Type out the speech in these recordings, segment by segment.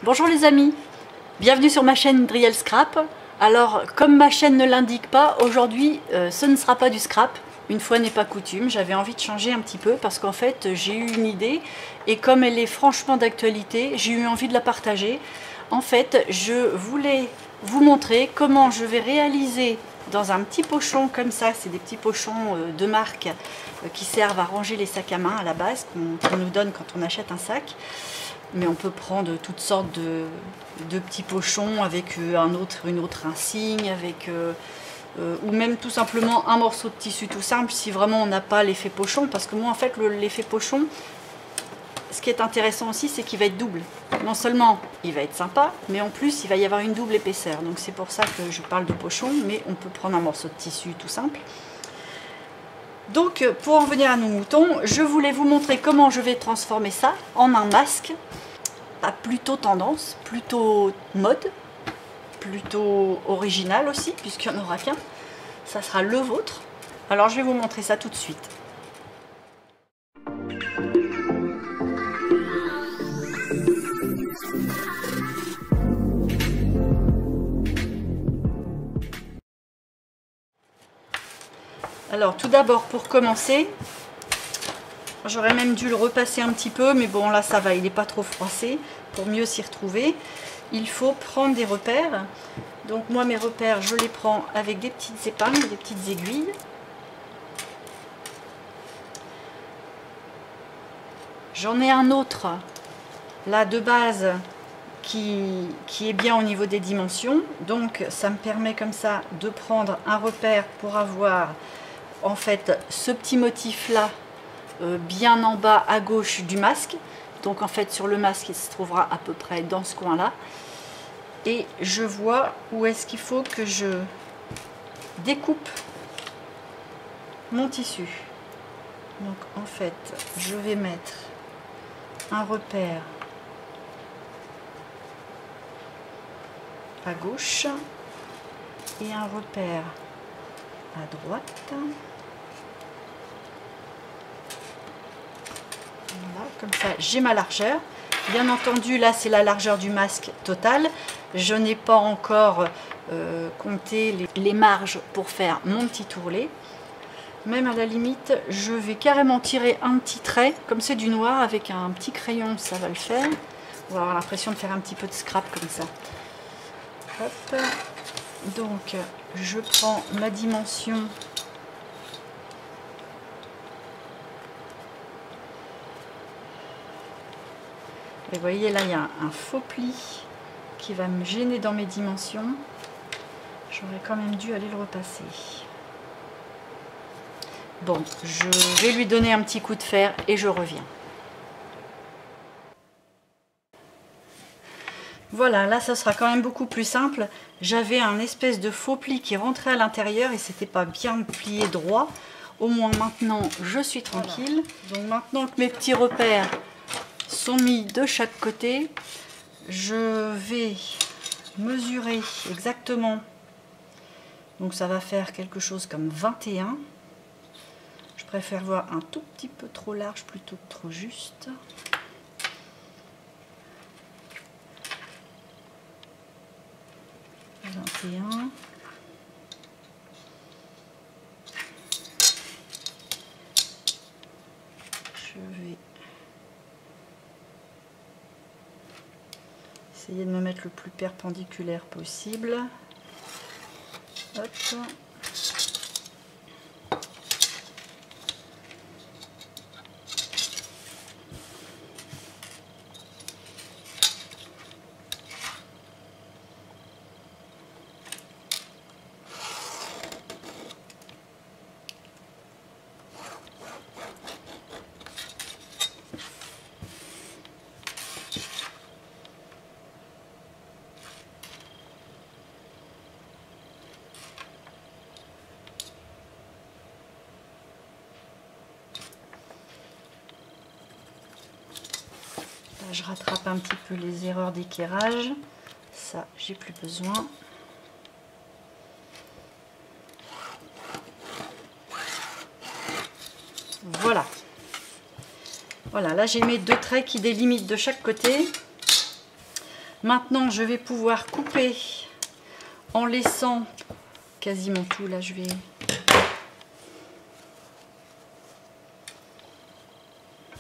Bonjour les amis, bienvenue sur ma chaîne Driel Scrap. Alors comme ma chaîne ne l'indique pas, aujourd'hui ce ne sera pas du scrap. Une fois n'est pas coutume, j'avais envie de changer un petit peu parce qu'en fait j'ai eu une idée et comme elle est franchement d'actualité, j'ai eu envie de la partager. En fait je voulais vous montrer comment je vais réaliser dans un petit pochon comme ça, c'est des petits pochons de marque qui servent à ranger les sacs à main à la base, qu'on nous donne quand on achète un sac. Mais on peut prendre toutes sortes de petits pochons avec une autre insigne, avec, ou même tout simplement un morceau de tissu tout simple si vraiment on n'a pas l'effet pochon. Parce que moi en fait l'effet pochon, ce qui est intéressant aussi c'est qu'il va être double. Non seulement il va être sympa, mais en plus il va y avoir une double épaisseur. Donc c'est pour ça que je parle de pochon, mais on peut prendre un morceau de tissu tout simple. Donc pour en venir à nos moutons, je voulais vous montrer comment je vais transformer ça en un masque à plutôt tendance, plutôt mode, plutôt original aussi, puisqu'il n'y en aura qu'un. Ça sera le vôtre. Alors je vais vous montrer ça tout de suite. Alors tout d'abord pour commencer, j'aurais même dû le repasser un petit peu, mais bon là ça va, il n'est pas trop froissé. Pour mieux s'y retrouver, il faut prendre des repères. Donc moi mes repères, je les prends avec des petites épingles, des petites aiguilles. J'en ai un autre, là de base, qui est bien au niveau des dimensions. Donc ça me permet comme ça de prendre un repère pour avoir en fait ce petit motif là bien en bas à gauche du masque. Donc en fait sur le masque il se trouvera à peu près dans ce coin là. Et je vois où est-ce qu'il faut que je découpe mon tissu. Donc en fait je vais mettre un repère à gauche et un repère à droite. Voilà, comme ça j'ai ma largeur. Bien entendu là c'est la largeur du masque total. Je n'ai pas encore compté les marges pour faire mon petit tourlet. Même à la limite je vais carrément tirer un petit trait. Comme c'est du noir, avec un petit crayon ça va le faire. On va avoir l'impression de faire un petit peu de scrap comme ça. Hop. Donc je prends ma dimension. Et vous voyez là il y a un faux pli qui va me gêner dans mes dimensions. J'aurais quand même dû aller le repasser. Bon, je vais lui donner un petit coup de fer et je reviens. Voilà, là ça sera quand même beaucoup plus simple. J'avais un espèce de faux pli qui rentrait à l'intérieur et c'était pas bien plié droit. Au moins maintenant je suis tranquille. Voilà. Donc maintenant que mes petits repères sont mis de chaque côté, je vais mesurer exactement. Donc ça va faire quelque chose comme 21. Je préfère voir un tout petit peu trop large plutôt que trop juste. Je vais essayer de me mettre le plus perpendiculaire possible. Hop. Je rattrape un petit peu les erreurs d'équerrage. Ça, j'ai plus besoin. Voilà. Voilà, là j'ai mes deux traits qui délimitent de chaque côté. Maintenant, je vais pouvoir couper en laissant quasiment tout. Là, je vais...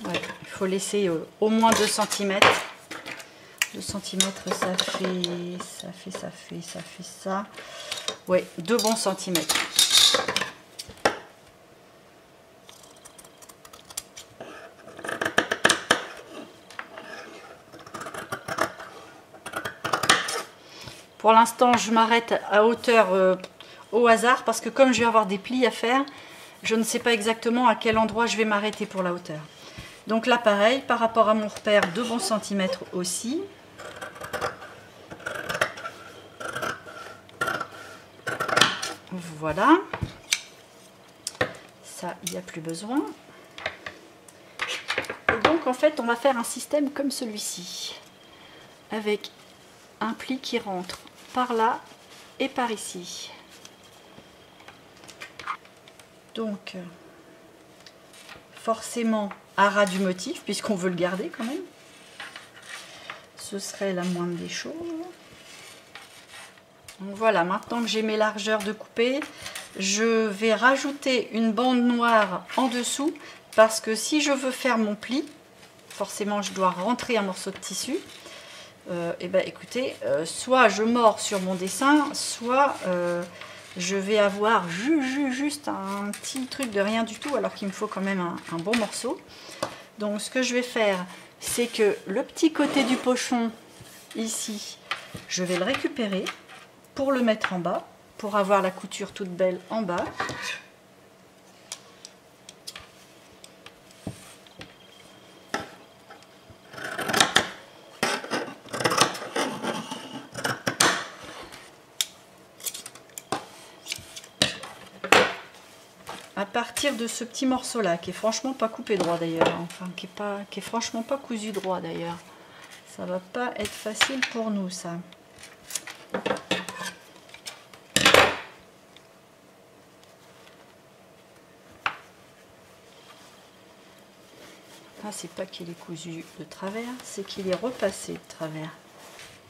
Ouais, il faut laisser au moins 2 cm. 2 cm, ça fait ça. Ouais, 2 bons centimètres. Pour l'instant, je m'arrête à hauteur au hasard parce que comme je vais avoir des plis à faire, je ne sais pas exactement à quel endroit je vais m'arrêter pour la hauteur. Donc là, pareil, par rapport à mon repère, 2 bons centimètres aussi. Voilà. Ça, il n'y a plus besoin. Et donc, en fait, on va faire un système comme celui-ci. Avec un pli qui rentre par là et par ici. Donc, forcément, à ras du motif, puisqu'on veut le garder quand même. Ce serait la moindre des choses. Donc voilà, maintenant que j'ai mes largeurs de couper, je vais rajouter une bande noire en dessous, parce que si je veux faire mon pli, forcément je dois rentrer un morceau de tissu. Et ben écoutez, soit je mords sur mon dessin, soit je vais avoir juste un petit truc de rien du tout, alors qu'il me faut quand même un bon morceau. Donc ce que je vais faire, c'est que le petit côté du pochon, ici, je vais le récupérer pour le mettre en bas, pour avoir la couture toute belle en bas. À partir de ce petit morceau là, qui est franchement pas coupé droit d'ailleurs, enfin qui est franchement pas cousu droit d'ailleurs, ça va pas être facile pour nous ça. Ah, c'est pas qu'il est cousu de travers, c'est qu'il est repassé de travers.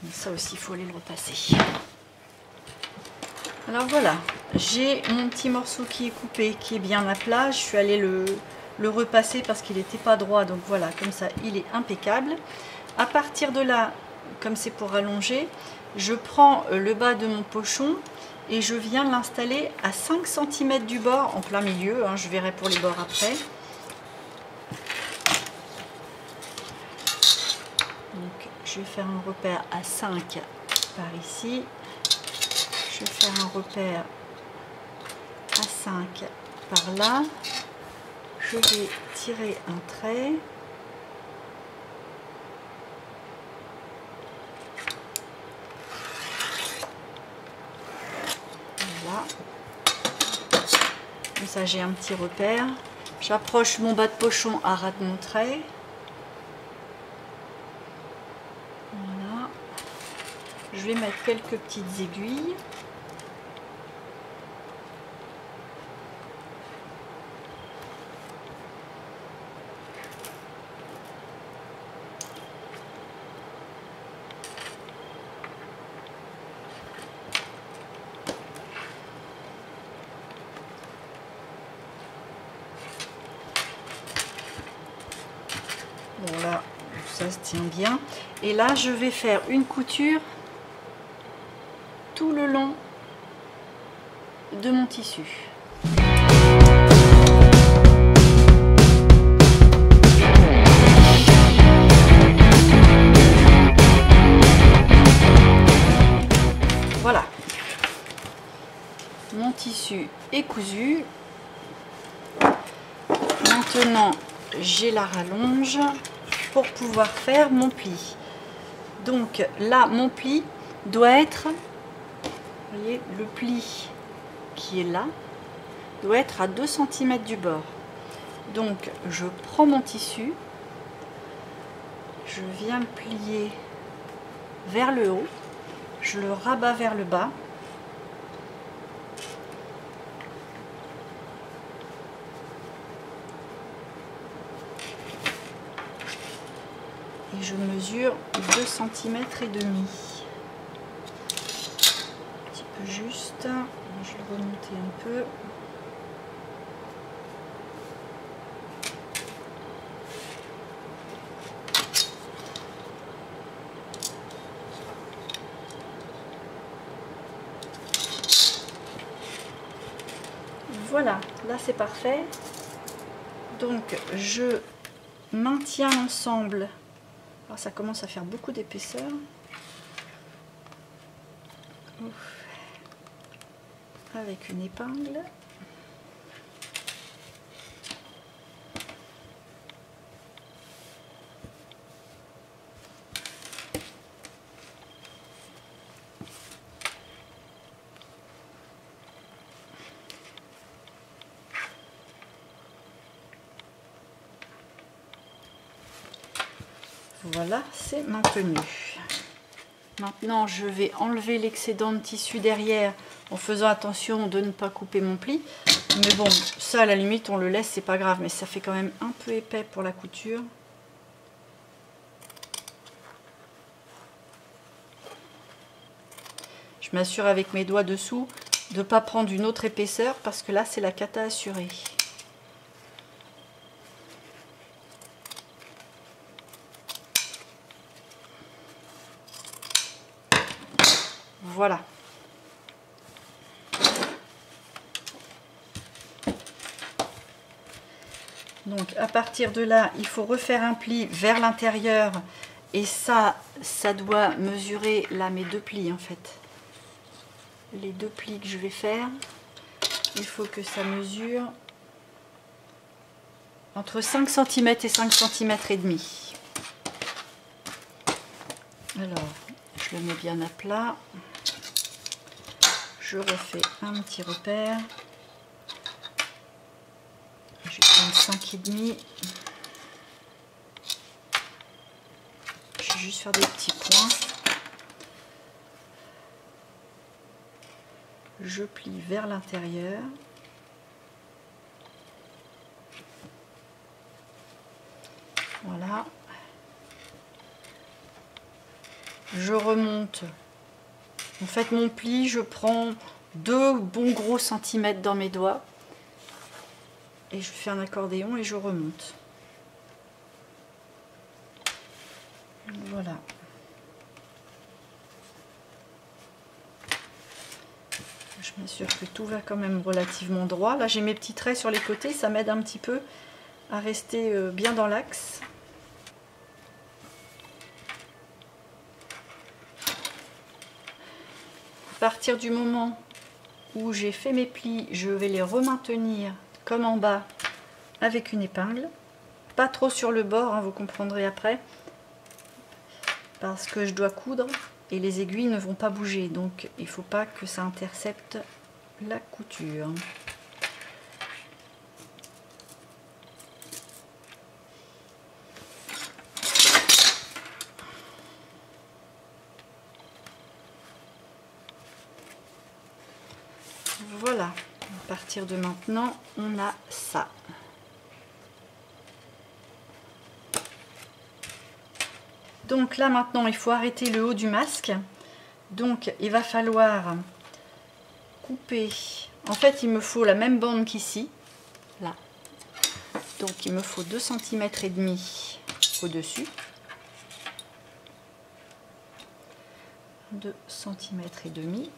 Mais ça aussi, il faut aller le repasser. Alors voilà, j'ai mon petit morceau qui est coupé, qui est bien à plat. Je suis allée le repasser parce qu'il n'était pas droit. Donc voilà, comme ça, il est impeccable. À partir de là, comme c'est pour allonger, je prends le bas de mon pochon et je viens l'installer à 5 cm du bord, en plein milieu. Hein, je verrai pour les bords après. Donc, je vais faire un repère à 5 par ici. Je vais faire un repère à 5 par là. Je vais tirer un trait. Voilà. Comme ça, j'ai un petit repère. J'approche mon bas de pochon à ras de mon trait. Voilà. Je vais mettre quelques petites aiguilles. Bon là, ça se tient bien. Et là, je vais faire une couture tout le long de mon tissu. Voilà. Mon tissu est cousu. Maintenant, j'ai la rallonge pour pouvoir faire mon pli. Donc là, mon pli doit être, vous voyez, le pli qui est là, doit être à 2 cm du bord. Donc je prends mon tissu, je viens le plier vers le haut, je le rabats vers le bas. Et et je mesure 2 cm et demi. Un petit peu juste, je vais remonter un peu. Voilà, là c'est parfait. Donc je maintiens l'ensemble. Alors ça commence à faire beaucoup d'épaisseur. Avec une épingle. Voilà, c'est maintenu. Maintenant, je vais enlever l'excédent de tissu derrière en faisant attention de ne pas couper mon pli. Mais bon, ça à la limite, on le laisse, c'est pas grave, mais ça fait quand même un peu épais pour la couture. Je m'assure avec mes doigts dessous de ne pas prendre une autre épaisseur parce que là, c'est la cata assurée. Voilà. Donc à partir de là, il faut refaire un pli vers l'intérieur et ça doit mesurer là mes 2 plis en fait. Les 2 plis que je vais faire, il faut que ça mesure entre 5 cm et 5 cm et demi. Alors, je le mets bien à plat. Je refais un petit repère. Je vais prendre 5,5. Je vais juste faire des petits points. Je plie vers l'intérieur. Voilà. Je remonte. En fait, mon pli, je prends 2 bons gros centimètres dans mes doigts. Et je fais un accordéon et je remonte. Voilà. Je m'assure que tout va quand même relativement droit. Là, j'ai mes petits traits sur les côtés, ça m'aide un petit peu à rester bien dans l'axe. À partir du moment où j'ai fait mes plis, je vais les remaintenir comme en bas avec une épingle. Pas trop sur le bord, hein, vous comprendrez après. Parce que je dois coudre et les aiguilles ne vont pas bouger. Donc il ne faut pas que ça intercepte la couture. Voilà, à partir de maintenant, on a ça. Donc là maintenant, il faut arrêter le haut du masque. Donc il va falloir couper. En fait, il me faut la même bande qu'ici. Là. Donc il me faut 2 cm et demi au-dessus. 2 cm et demi.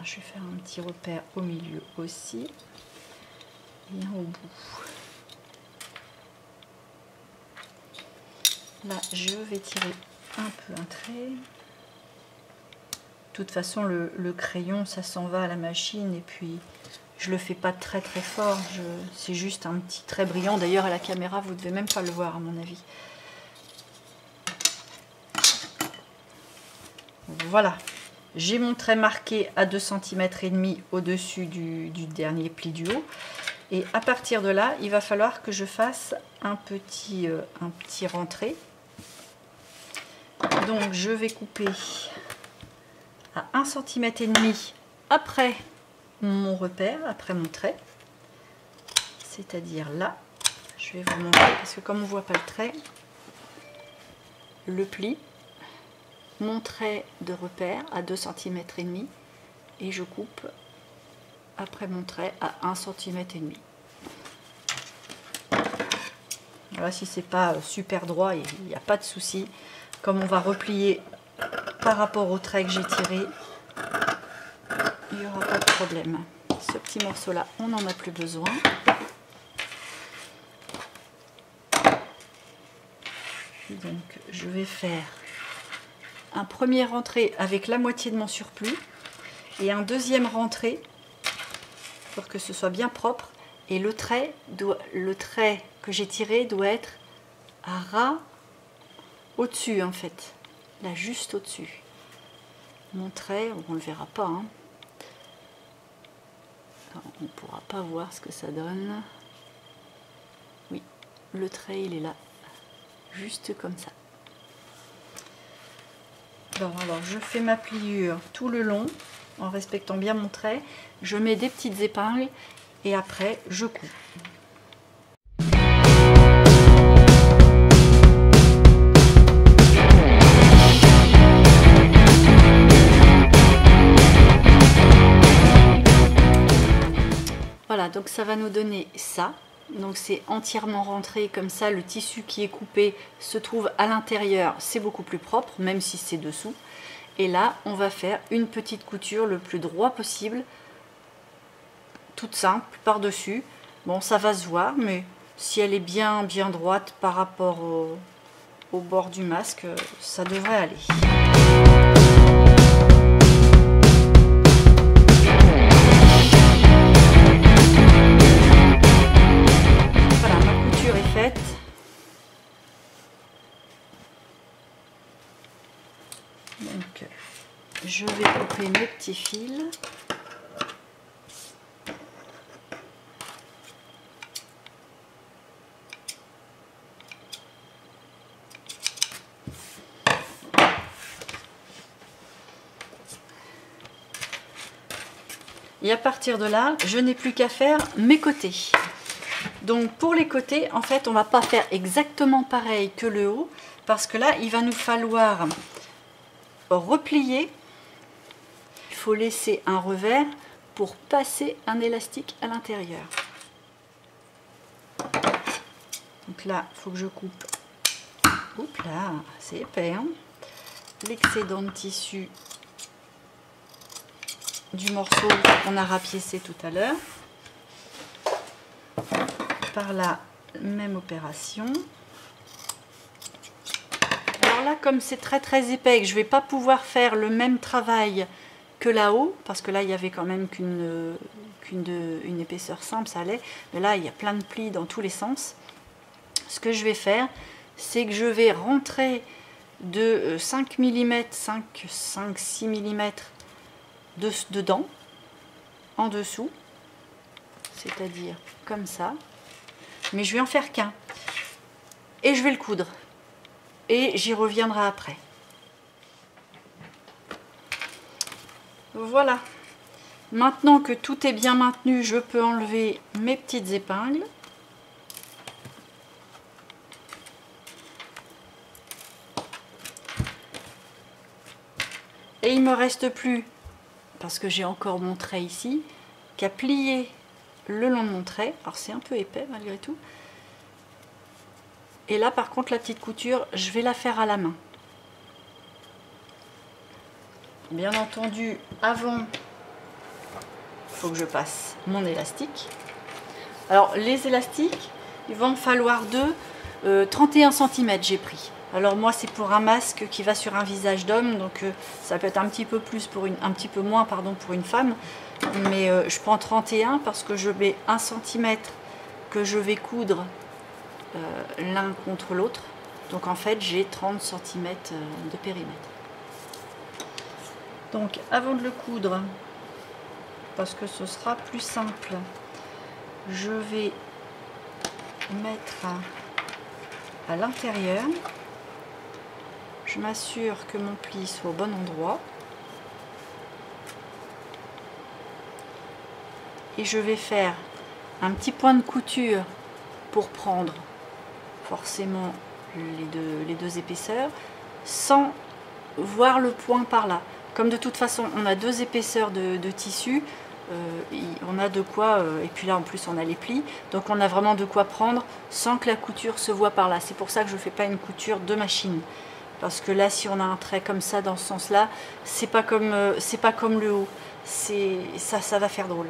Je vais faire un petit repère au milieu aussi et un au bout. Là, je vais tirer un peu un trait. De toute façon, le crayon, ça s'en va à la machine et puis je le fais pas très très fort. C'est juste un petit trait brillant. D'ailleurs, à la caméra, vous devez même pas le voir à mon avis. Voilà. J'ai mon trait marqué à 2 cm et demi au-dessus du dernier pli du haut. Et à partir de là, il va falloir que je fasse un petit rentré. Donc je vais couper à 1 cm et demi après mon repère, après mon trait. C'est-à-dire là. Je vais vous montrer parce que comme on ne voit pas le trait, le pli, mon trait de repère à 2,5 cm et je coupe après mon trait à 1,5 cm. Voilà, si c'est pas super droit, il n'y a pas de souci. Comme on va replier par rapport au trait que j'ai tiré, il n'y aura pas de problème. Ce petit morceau là, on n'en a plus besoin. Donc je vais faire un premier rentré avec la moitié de mon surplus et un deuxième rentré pour que ce soit bien propre. Et le trait que j'ai tiré doit être à ras au-dessus en fait, là juste au-dessus. Mon trait, on ne le verra pas, hein. On ne pourra pas voir ce que ça donne. Oui, le trait il est là, juste comme ça. Bon, alors je fais ma pliure tout le long en respectant bien mon trait. Je mets des petites épingles et après je couds. Voilà, donc ça va nous donner ça. Donc c'est entièrement rentré comme ça, le tissu qui est coupé se trouve à l'intérieur, c'est beaucoup plus propre, même si c'est dessous. Et là, on va faire une petite couture le plus droit possible, toute simple, par-dessus. Bon, ça va se voir, mais si elle est bien droite par rapport au bord du masque, ça devrait aller. Donc, je vais couper mes petits fils. Et à partir de là, je n'ai plus qu'à faire mes côtés. Donc pour les côtés, en fait, on ne va pas faire exactement pareil que le haut, parce que là, il va nous falloir replier. Il faut laisser un revers pour passer un élastique à l'intérieur. Donc là, il faut que je coupe. Oups là, c'est épais, hein, l'excédent de tissu du morceau qu'on a rapiécé tout à l'heure. Par là, même opération. Alors là, comme c'est très épais et que je ne vais pas pouvoir faire le même travail que là-haut, parce que là, il y avait quand même qu'une épaisseur simple, ça allait. Mais là, il y a plein de plis dans tous les sens. Ce que je vais faire, c'est que je vais rentrer de 5 mm, 5-6 mm dedans, en dessous, c'est-à-dire comme ça. Mais je vais en faire qu'un. Et je vais le coudre. Et j'y reviendrai après. Voilà. Maintenant que tout est bien maintenu, je peux enlever mes petites épingles. Et il ne me reste plus, parce que j'ai encore mon trait ici, qu'à plier le long de mon trait. Alors c'est un peu épais malgré tout. Et là par contre la petite couture, je vais la faire à la main. Bien entendu, avant, il faut que je passe mon élastique. Alors les élastiques, il va en falloir deux. 31 cm j'ai pris. Alors moi c'est pour un masque qui va sur un visage d'homme, donc ça peut être un petit peu plus pour un petit peu moins pardon pour une femme, mais je prends 31 parce que je mets 1 cm que je vais coudre l'un contre l'autre. Donc en fait j'ai 30 cm de périmètre. Donc avant de le coudre, parce que ce sera plus simple, je vais mettre à l'intérieur. Je m'assure que mon pli soit au bon endroit. Et je vais faire un petit point de couture pour prendre forcément les deux épaisseurs. sans voir le point par là. Comme de toute façon on a deux épaisseurs de tissu, on a de quoi, et puis là en plus on a les plis, donc on a vraiment de quoi prendre sans que la couture se voit par là. C'est pour ça que je ne fais pas une couture de machine, parce que là si on a un trait comme ça dans ce sens là, c'est pas comme le haut, ça va faire drôle.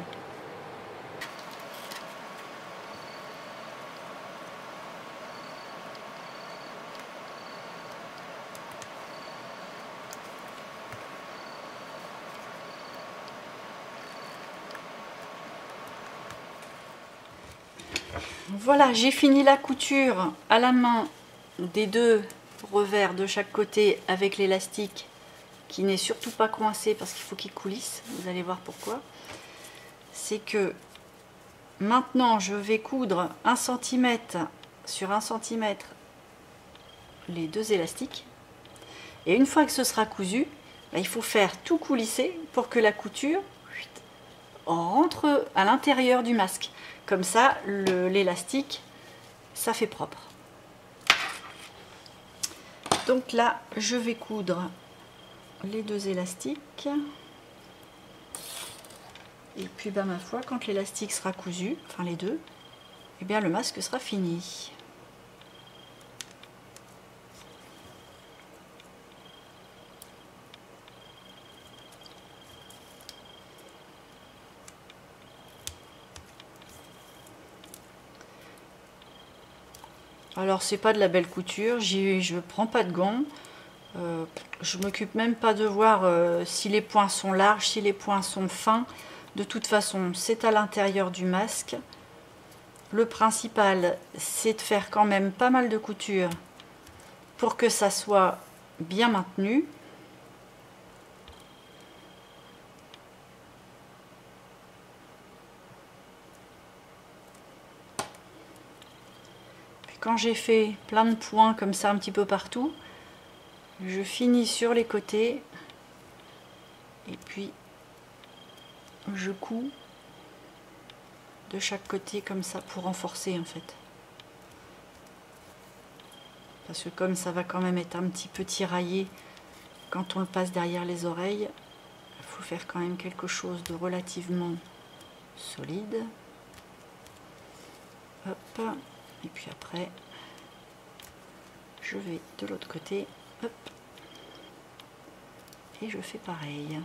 Voilà, j'ai fini la couture à la main des deux revers de chaque côté avec l'élastique qui n'est surtout pas coincé parce qu'il faut qu'il coulisse. Vous allez voir pourquoi. C'est que maintenant je vais coudre 1 cm sur 1 cm les deux élastiques. Et une fois que ce sera cousu, il faut faire tout coulisser pour que la couture rentre à l'intérieur du masque. Comme ça, l'élastique, ça fait propre. Donc là, je vais coudre les deux élastiques. Et puis, ma foi, quand l'élastique sera cousu, enfin les deux, eh bien le masque sera fini. Alors c'est pas de la belle couture, je prends pas de gants, je m'occupe même pas de voir si les points sont larges, si les points sont fins. De toute façon c'est à l'intérieur du masque. Le principal c'est de faire quand même pas mal de couture pour que ça soit bien maintenu. Quand j'ai fait plein de points comme ça un petit peu partout, je finis sur les côtés et puis je couds de chaque côté comme ça pour renforcer en fait. Parce que comme ça va quand même être un petit peu tiraillé quand on le passe derrière les oreilles, il faut faire quand même quelque chose de relativement solide. Hop. Et puis après, je vais de l'autre côté, hop, et je fais pareil.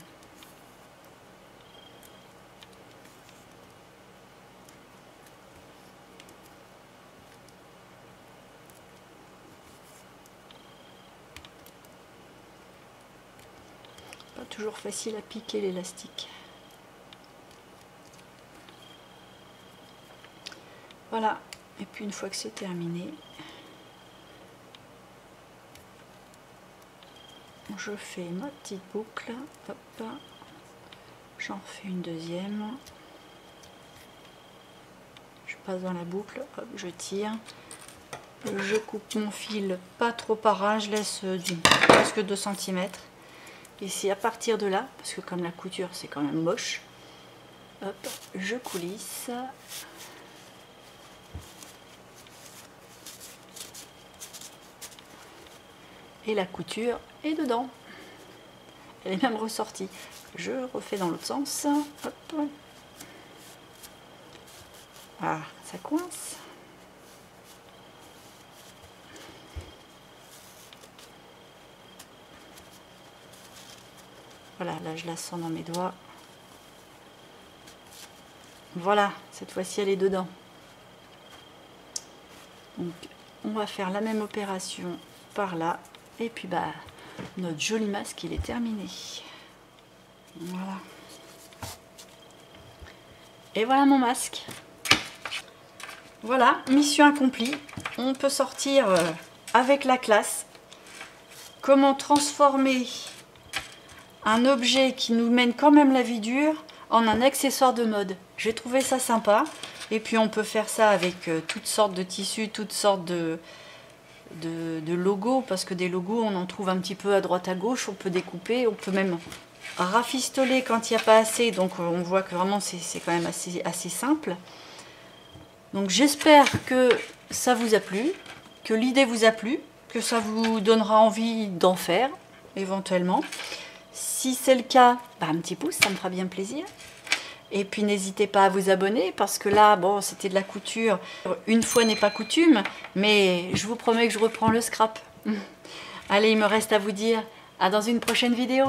Pas toujours facile à piquer l'élastique. Voilà. Et puis une fois que c'est terminé, je fais ma petite boucle, hop, j'en fais une deuxième, je passe dans la boucle, hop, je tire, je coupe mon fil pas trop par un, je laisse presque 2 cm, et c'est à partir de là, parce que comme la couture c'est quand même moche, hop, je coulisse. Et la couture est dedans. Elle est même ressortie. Je refais dans l'autre sens. Hop. Ah, ça coince. Voilà, là je la sens dans mes doigts. Voilà, cette fois-ci elle est dedans. Donc on va faire la même opération par là. Et puis notre joli masque il est terminé. Voilà. Et voilà mon masque. Voilà, mission accomplie. On peut sortir avec la classe. Comment transformer un objet qui nous mène quand même la vie dure en un accessoire de mode. J'ai trouvé ça sympa. Et puis on peut faire ça avec toutes sortes de tissus, toutes sortes de logos, parce que des logos on en trouve un petit peu à droite à gauche, on peut découper, on peut même rafistoler quand il n'y a pas assez, donc on voit que vraiment c'est quand même assez simple. Donc j'espère que ça vous a plu, que l'idée vous a plu. que ça vous donnera envie d'en faire, éventuellement. Si c'est le cas, bah, un petit pouce, ça me fera bien plaisir. Et puis n'hésitez pas à vous abonner, parce que là, bon, c'était de la couture. Une fois n'est pas coutume, mais je vous promets que je reprends le scrap. Allez, il me reste à vous dire à dans une prochaine vidéo.